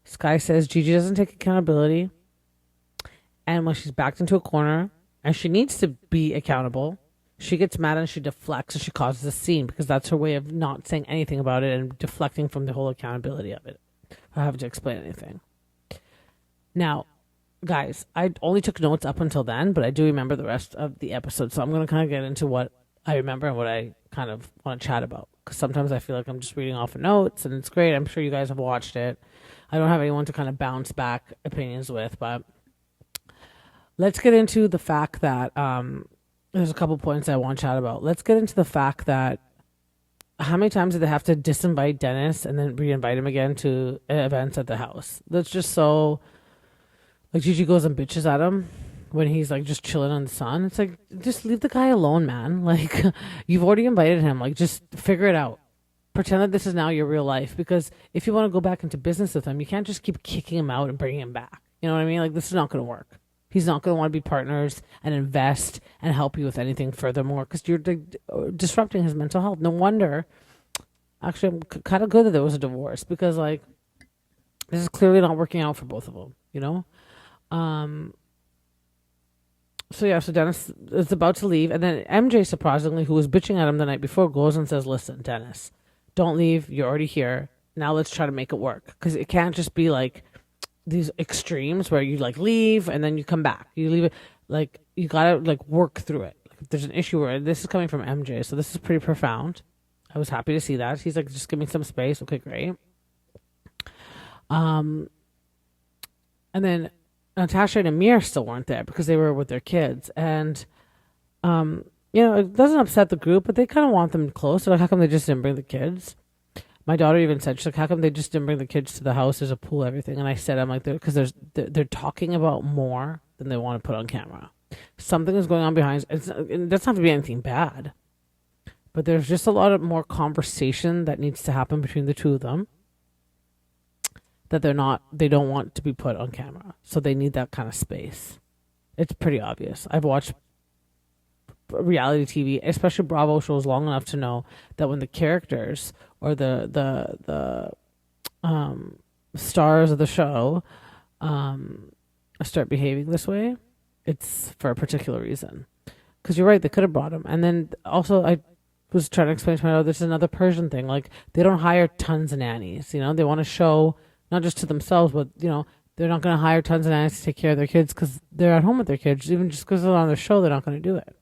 Sky says Gigi doesn't take accountability, and when she's backed into a corner, and she needs to be accountable, she gets mad and she deflects and she causes a scene because that's her way of not saying anything about it and deflecting from the whole accountability of it. I have to explain anything. Now, guys, I only took notes up until then, but I do remember the rest of the episode. So I'm going to kind of get into what I remember and what I kind of want to chat about. Because sometimes I feel like I'm just reading off of notes and it's great. I'm sure you guys have watched it. I don't have anyone to kind of bounce back opinions with, but let's get into the fact that there's a couple points I want to chat about. Let's get into the fact that how many times did they have to disinvite Dennis and then reinvite him again to events at the house? That's just so, like, Gigi goes and bitches at him when he's like just chilling on the sun. It's like, just leave the guy alone, man. Like, you've already invited him. Like, just figure it out. Pretend that this is now your real life, because if you want to go back into business with him, you can't just keep kicking him out and bringing him back. You know what I mean? Like, this is not going to work. He's not going to want to be partners and invest and help you with anything furthermore, because you're disrupting his mental health. No wonder. Actually, I'm kind of good that there was a divorce, because like this is clearly not working out for both of them. So Dennis is about to leave, and then MJ, surprisingly, who was bitching at him the night before, goes and says, "Listen, Dennis, don't leave. You're already here. Now let's try to make it work, because it can't just be like these extremes where you like leave and then you come back. You leave it, like you gotta like work through it. Like, if there's an issue where this is coming from MJ, so this is pretty profound. I was happy to see that. He's like, just give me some space. Okay, great. And then Natasha and Amir still weren't there because they were with their kids, and it doesn't upset the group, but they kind of want them close. So like, how come they just didn't bring the kids? My daughter even said, she's like, how come they just didn't bring the kids to the house? There's a pool, everything. And I said, I'm like, because they're talking about more than they want to put on camera. Something is going on behind. It doesn't have to be anything bad, but there's just a lot of more conversation that needs to happen between the two of them that they don't want to be put on camera. So they need that kind of space. It's pretty obvious. I've watched reality TV, especially Bravo shows, long enough to know that when the characters or the stars of the show start behaving this way, it's for a particular reason. Because you're right, they could have brought him. And then also, I was trying to explain to my daughter, this is another Persian thing. Like, they don't hire tons of nannies. They want to show not just to themselves, but they're not going to hire tons of nannies to take care of their kids because they're at home with their kids. Even just because they're on their show, they're not going to do it.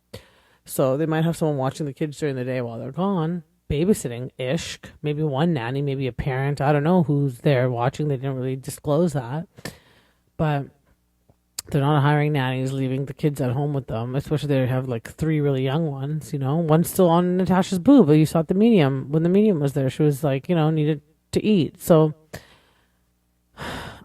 So they might have someone watching the kids during the day while they're gone, babysitting-ish, maybe one nanny, maybe a parent. I don't know who's there watching. They didn't really disclose that. But they're not hiring nannies, leaving the kids at home with them, especially they have like 3 really young ones, One's still on Natasha's boob, but you saw at the medium. When the medium was there, she was like, needed to eat. So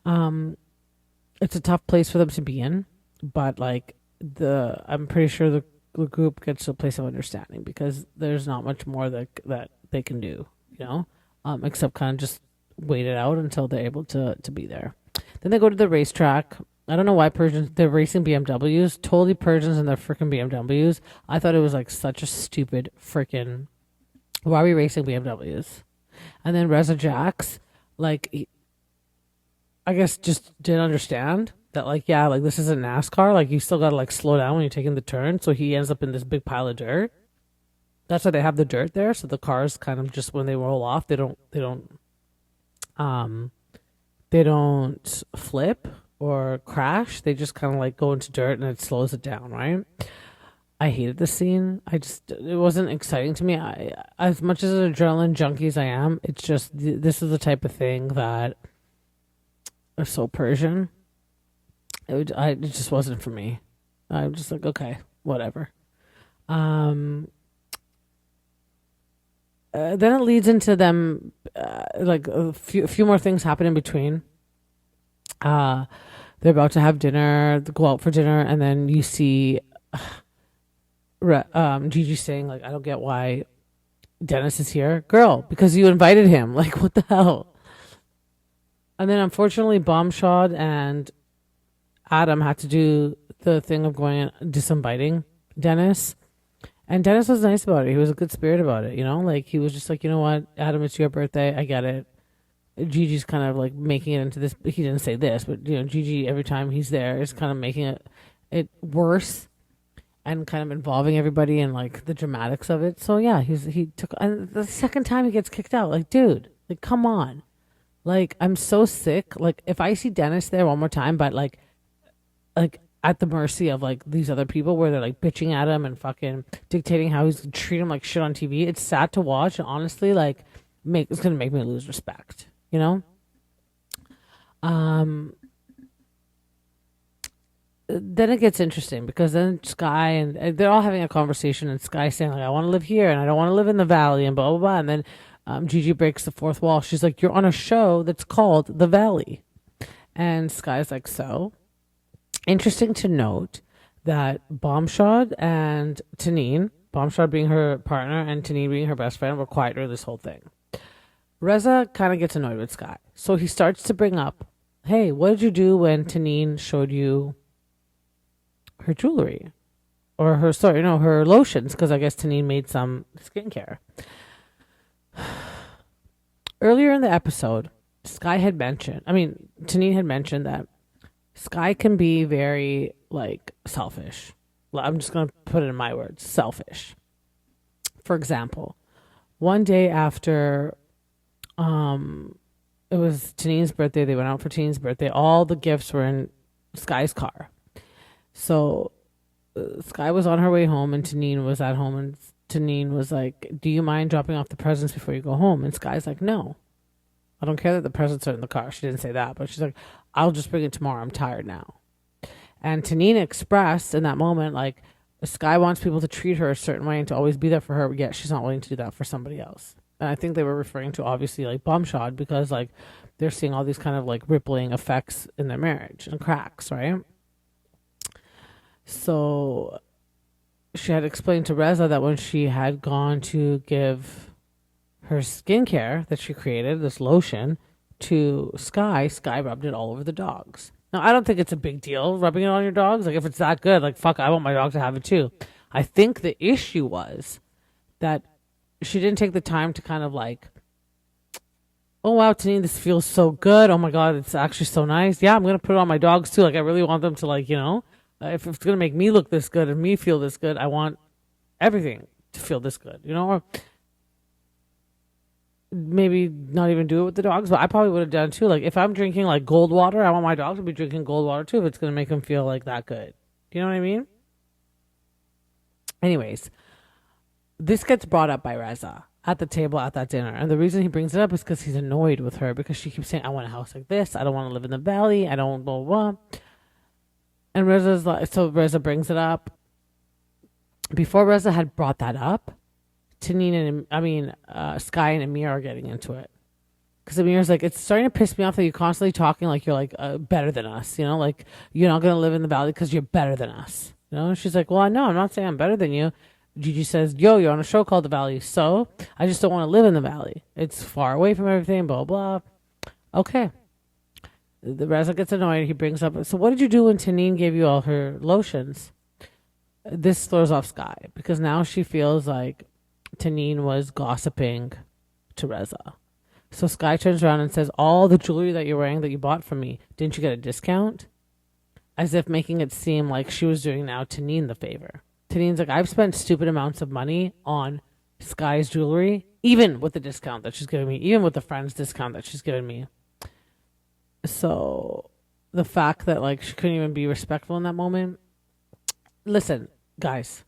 it's a tough place for them to be in. But like I'm pretty sure the group gets to a place of understanding, because there's not much more that they can do, except kind of just wait it out until they're able to be there. Then they go to the racetrack. I don't know why they're racing BMWs, totally Persians in their freaking BMWs. I thought it was like such a stupid freaking, why are we racing BMWs? And then Reza Jax, like, I guess just didn't understand that, like, yeah, like this isn't NASCAR. Like, you still gotta like slow down when you're taking the turn. So he ends up in this big pile of dirt. That's why they have the dirt there. So the cars kind of just when they roll off, um, they don't flip or crash. They just kind of like go into dirt and it slows it down, right? I hated the scene. It wasn't exciting to me. As much as an adrenaline junkie as I am, it's just this is the type of thing that are so Persian. It just wasn't for me. I'm just like, okay, whatever. Um, then it leads into them, like a few more things happen in between. Uh, they're about to have dinner, go out for dinner, and then you see Gigi saying, like, I don't get why Dennis is here. Girl, because you invited him. Like, what the hell? And then unfortunately, Bombshot and Adam had to do the thing of going and disinviting Dennis. And Dennis was nice about it. He was a good spirit about it, you know? Like, he was just like, you know what, Adam, it's your birthday. I get it. Gigi's kind of like making it into this. He didn't say this, but, you know, Gigi, every time he's there, is kind of making it worse and kind of involving everybody and like the dramatics of it. So, yeah, he took. And the second time he gets kicked out, like, dude, like, come on. Like, I'm so sick. Like, if I see Dennis there one more time, but like at the mercy of like these other people where they're like bitching at him and fucking dictating how he's treat him like shit on TV. It's sad to watch, and honestly, like, it's gonna make me lose respect. You know. Then it gets interesting because then Sky and they're all having a conversation, and Sky saying like, I want to live here and I don't want to live in the valley and blah blah blah. And then Gigi breaks the fourth wall. She's like, you're on a show that's called The Valley, and Sky's like, so. Interesting to note that Bombshot and Tannin, Bombshot being her partner and Tannin being her best friend, were quiet through this whole thing. Reza kind of gets annoyed with Sky. So he starts to bring up, hey, what did you do when Tannin showed you her jewelry? Or her lotions, because I guess Tannin made some skincare. Earlier in the episode, Tannin had mentioned that Sky can be very, like, selfish. I'm just going to put it in my words, selfish. For example, one day after it was Tannin's birthday, they went out for Tannin's birthday, all the gifts were in Sky's car. So Sky was on her way home and Tannin was at home, and Tannin was like, do you mind dropping off the presents before you go home? And Sky's like, no. I don't care that the presents are in the car. She didn't say that, but she's like, I'll just bring it tomorrow. I'm tired now. And Tannin expressed in that moment, like, Sky wants people to treat her a certain way and to always be there for her, yet she's not willing to do that for somebody else. And I think they were referring to, obviously, like, Bombshot, because, like, they're seeing all these kind of, like, rippling effects in their marriage and cracks, right? So she had explained to Reza that when she had gone to give her skincare that she created, this lotion, to Sky rubbed it all over the dogs. Now, I don't think it's a big deal rubbing it on your dogs. Like, if it's that good, like, fuck, I want my dog to have it too. I think the issue was that she didn't take the time to kind of like, oh wow, Tannin, this feels so good. Oh my God, it's actually so nice. Yeah, I'm going to put it on my dogs too. Like, I really want them to, like, you know, if it's going to make me look this good and me feel this good, I want everything to feel this good, you know? Or maybe not even do it with the dogs, but I probably would have done too. Like, if I'm drinking like gold water, I want my dog to be drinking gold water too if it's going to make them feel like that good. Do you know what I mean? Anyways, this gets brought up by Reza at the table at that dinner. And the reason he brings it up is because he's annoyed with her because she keeps saying, I want a house like this. I don't want to live in the valley. I don't blah, blah, blah. And Reza brings it up. Before Reza had brought that up, Sky and Amir are getting into it. Because Amir's like, it's starting to piss me off that you're constantly talking like you're like better than us. You know, like you're not going to live in the valley because you're better than us. You know, and she's like, well, no, I'm not saying I'm better than you. Gigi says, yo, you're on a show called The Valley. So I just don't want to live in the valley. It's far away from everything, blah, blah. Okay. The Reza gets annoyed. He brings up, so what did you do when Tannin gave you all her lotions? This throws off Sky because now she feels like Tannin was gossiping to Reza. So Sky turns around and says, all the jewelry that you're wearing that you bought from me, didn't you get a discount? As if making it seem like she was doing now Tannin the favor. Tannin's like, I've spent stupid amounts of money on Sky's jewelry, even with the discount that she's giving me, even with the friend's discount that she's giving me. So the fact that like she couldn't even be respectful in that moment. Listen, guys,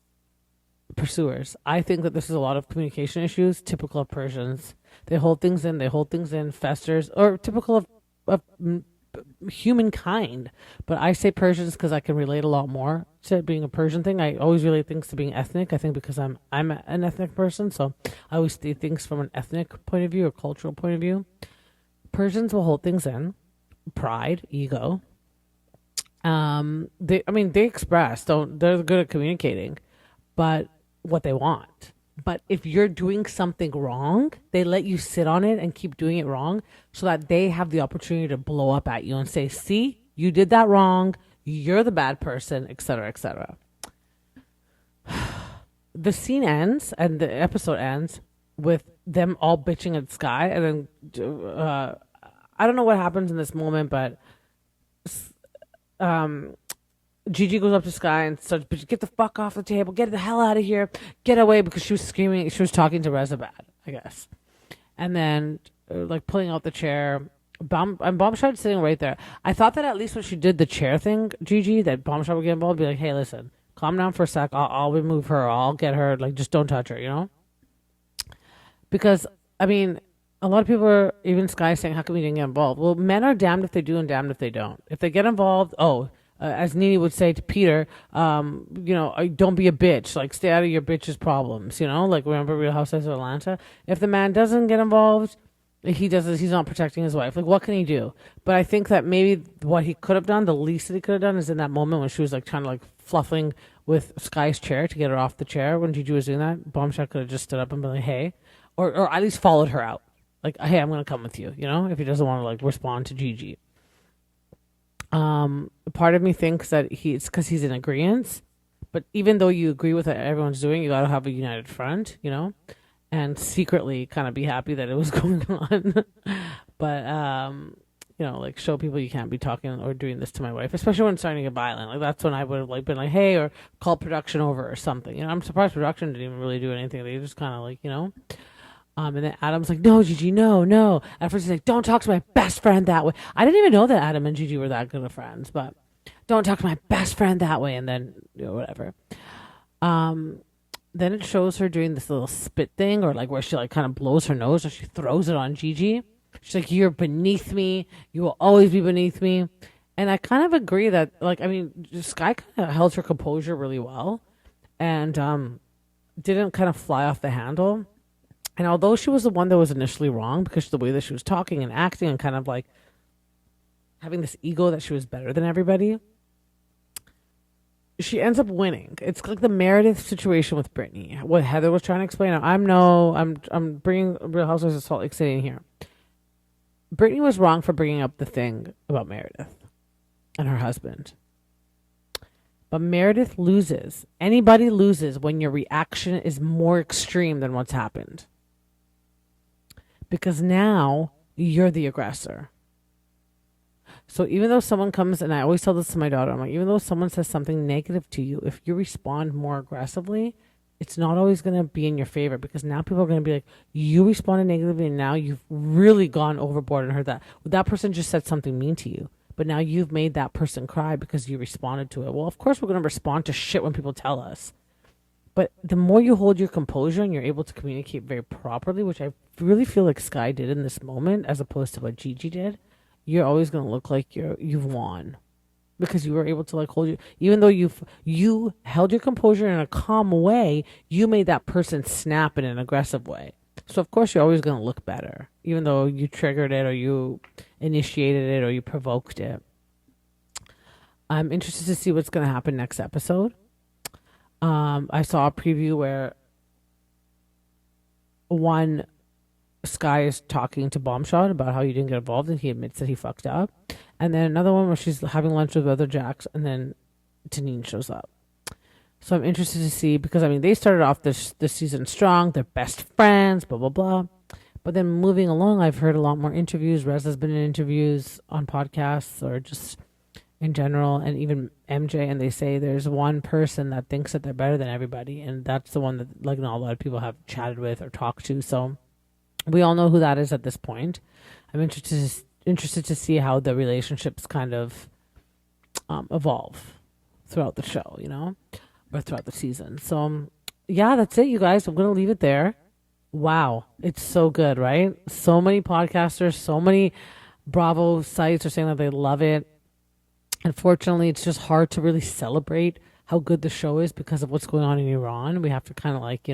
pursuers, I think that this is a lot of communication issues, typical of Persians. They hold things in, festers, or typical of humankind. But I say Persians because I can relate a lot more to it being a Persian thing. I always relate things to being ethnic. I think because I'm an ethnic person, so I always see things from an ethnic point of view or cultural point of view. Persians will hold things in, pride, ego. They express, they're good at communicating, but what they want. But if you're doing something wrong, they let you sit on it and keep doing it wrong so that they have the opportunity to blow up at you and say, see, you did that wrong. You're the bad person, etc., etc. The scene ends and the episode ends with them all bitching at Sky. And then I don't know what happens in this moment, but Gigi goes up to Sky and starts, get the fuck off the table, get the hell out of here, get away, because she was screaming, she was talking to Reza bad, I guess. And then, like, pulling out the chair. Bombshot sitting right there. I thought that at least when she did the chair thing, Gigi, that Bombshot would get involved, be like, hey, listen, calm down for a sec, I'll remove her, I'll get her, like, just don't touch her, you know? Because, I mean, a lot of people are, even Sky, saying, how come we didn't get involved? Well, men are damned if they do and damned if they don't. If they get involved, as Nene would say to Peter, don't be a bitch. Like, stay out of your bitch's problems, you know? Like, remember Real Housewives of Atlanta? If the man doesn't get involved, he's not protecting his wife. Like, what can he do? But I think that maybe what he could have done, the least that he could have done, is in that moment when she was, like, trying to, like, fluffing with Sky's chair to get her off the chair. When Gigi was doing that, Bombshell could have just stood up and been like, hey. Or at least followed her out. Like, hey, I'm going to come with you, you know? If he doesn't want to, like, respond to Gigi. Part of me thinks that it's because he's in agreement, but even though you agree with what everyone's doing, you got to have a united front, you know, and secretly kind of be happy that it was going on. But like, show people you can't be talking or doing this to my wife, especially when it's starting to get violent. Like, that's when I would have, like, been like, hey, or call production over or something. You know, I'm surprised production didn't even really do anything. They just kind of, like, you know. And then Adam's like, no, Gigi, no. At first he's like, don't talk to my best friend that way. I didn't even know that Adam and Gigi were that good of friends, but don't talk to my best friend that way. And then, whatever. Then it shows her doing this little spit thing, or like where she like kind of blows her nose, or she throws it on Gigi. She's like, you're beneath me. You will always be beneath me. And I kind of agree that, like, I mean, Sky kind of held her composure really well and didn't kind of fly off the handle. And although she was the one that was initially wrong because of the way that she was talking and acting and kind of like having this ego that she was better than everybody, she ends up winning. It's like the Meredith situation with Brittany. What Heather was trying to explain. I'm bringing Real Housewives of Salt Lake City in here. Brittany was wrong for bringing up the thing about Meredith and her husband. But Meredith loses. Anybody loses when your reaction is more extreme than what's happened. Because now you're the aggressor. So even though someone comes, and I always tell this to my daughter, I'm like, even though someone says something negative to you, if you respond more aggressively, it's not always going to be in your favor, because now people are going to be like, you responded negatively and now you've really gone overboard and heard that. Well, that person just said something mean to you, but now you've made that person cry because you responded to it. Well, of course we're going to respond to shit when people tell us. But the more you hold your composure and you're able to communicate very properly, which I really feel like Sky did in this moment, as opposed to what Gigi did, you're always going to look like you've won, because you were able to like hold you, even though you held your composure in a calm way, you made that person snap in an aggressive way. So of course you're always going to look better, even though you triggered it or you initiated it or you provoked it. I'm interested to see what's going to happen next episode. I saw a preview where one Sky is talking to Bombshot about how you didn't get involved, and he admits that he fucked up. And then another one where she's having lunch with other Jacks, and then Tannin shows up. So I'm interested to see, because I mean they started off this season strong, they're best friends, blah blah blah. But then moving along, I've heard a lot more interviews. Reza's been in interviews on podcasts or just in general, and even MJ, and they say there's one person that thinks that they're better than everybody, and that's the one that like not a lot of people have chatted with or talked to. So we all know who that is at this point. I'm interested to see how the relationships kind of evolve throughout the show, or throughout the season. So yeah, that's it, you guys. I'm gonna leave it there. Wow, it's so good, right? So many podcasters, so many Bravo sites are saying that they love it. Unfortunately, it's just hard to really celebrate how good the show is because of what's going on in Iran. We have to kind of like,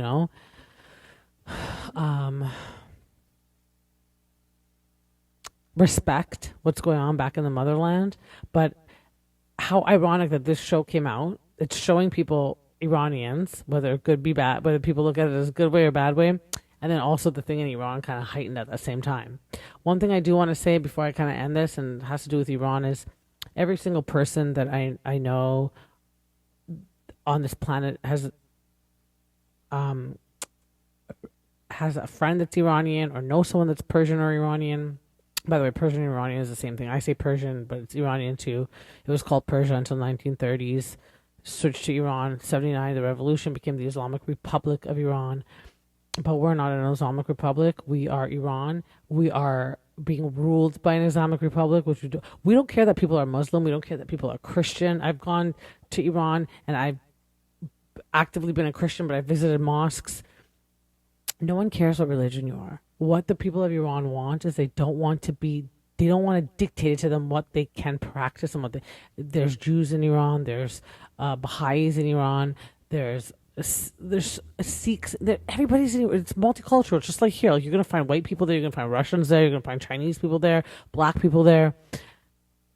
respect what's going on back in the motherland. But how ironic that this show came out. It's showing people, Iranians, whether it could be bad, whether people look at it as a good way or bad way. And then also the thing in Iran kind of heightened at the same time. One thing I do want to say before I kind of end this, and it has to do with Iran, is every single person that I know on this planet has a friend that's Iranian or knows someone that's Persian or Iranian. By the way, Persian and Iranian is the same thing. I say Persian, but it's Iranian too. It was called Persia until 1930s. Switched to Iran. 79, the revolution became the Islamic Republic of Iran. But we're not an Islamic Republic. We are Iran. We are being ruled by an Islamic Republic, which we don't care that people are Muslim. We don't care that people are Christian. I've gone to Iran and I've actively been a Christian, but I've visited mosques. No one cares what religion you are. What the people of Iran want is they don't want to dictate to them what they can practice and there's Jews in Iran, there's Baha'is in Iran, there's Sikhs. Everybody's it's multicultural. It's just like here. Like you're gonna find white people there. You're gonna find Russians there. You're gonna find Chinese people there. Black people there.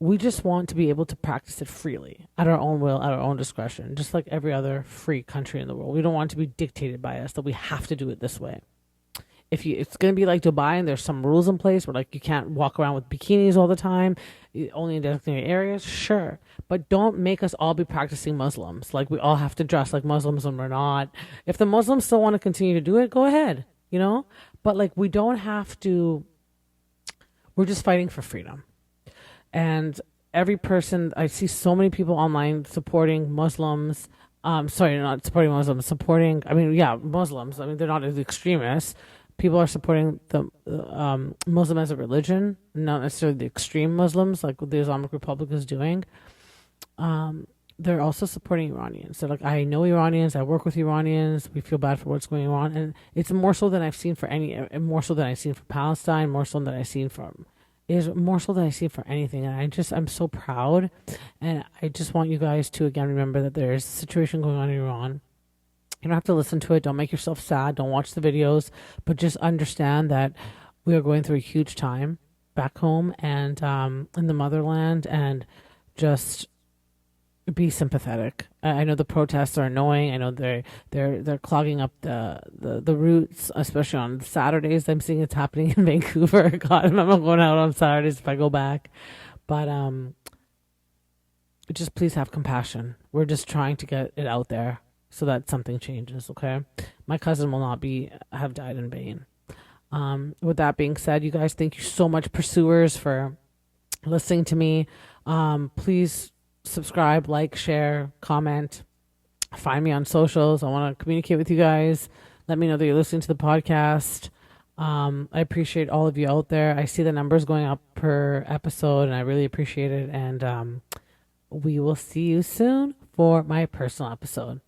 We just want to be able to practice it freely at our own will, at our own discretion, just like every other free country in the world. We don't want to be dictated by us that we have to do it this way. It's going to be like Dubai and there's some rules in place where like you can't walk around with bikinis all the time, only in designated areas, sure. But don't make us all be practicing Muslims. Like we all have to dress like Muslims when we're not. If the Muslims still want to continue to do it, go ahead, But like we don't have to, we're just fighting for freedom. And every person, I see so many people online supporting Muslims. Sorry, not supporting Muslims, Muslims. I mean, they're not as extremists. People are supporting the Muslim as a religion, not necessarily the extreme Muslims like what the Islamic Republic is doing. They're also supporting Iranians. So like I know Iranians, I work with Iranians. We feel bad for what's going on, and it's more so than I've seen for more so than I've seen for Palestine, more so than I've seen for anything. And I'm so proud, and I just want you guys to again remember that there's a situation going on in Iran. You don't have to listen to it. Don't make yourself sad. Don't watch the videos, but just understand that we are going through a huge time back home and in the motherland, and just be sympathetic. I know the protests are annoying. I know they're clogging up the routes, especially on Saturdays. I'm seeing it's happening in Vancouver. God, I'm not going out on Saturdays if I go back. But just please have compassion. We're just trying to get it out there so that something changes, okay? My cousin will not have died in vain. With that being said, you guys, thank you so much, pursuers, for listening to me. Please subscribe, like, share, comment. Find me on socials. I want to communicate with you guys. Let me know that you're listening to the podcast. I appreciate all of you out there. I see the numbers going up per episode, and I really appreciate it. And we will see you soon for my personal episode.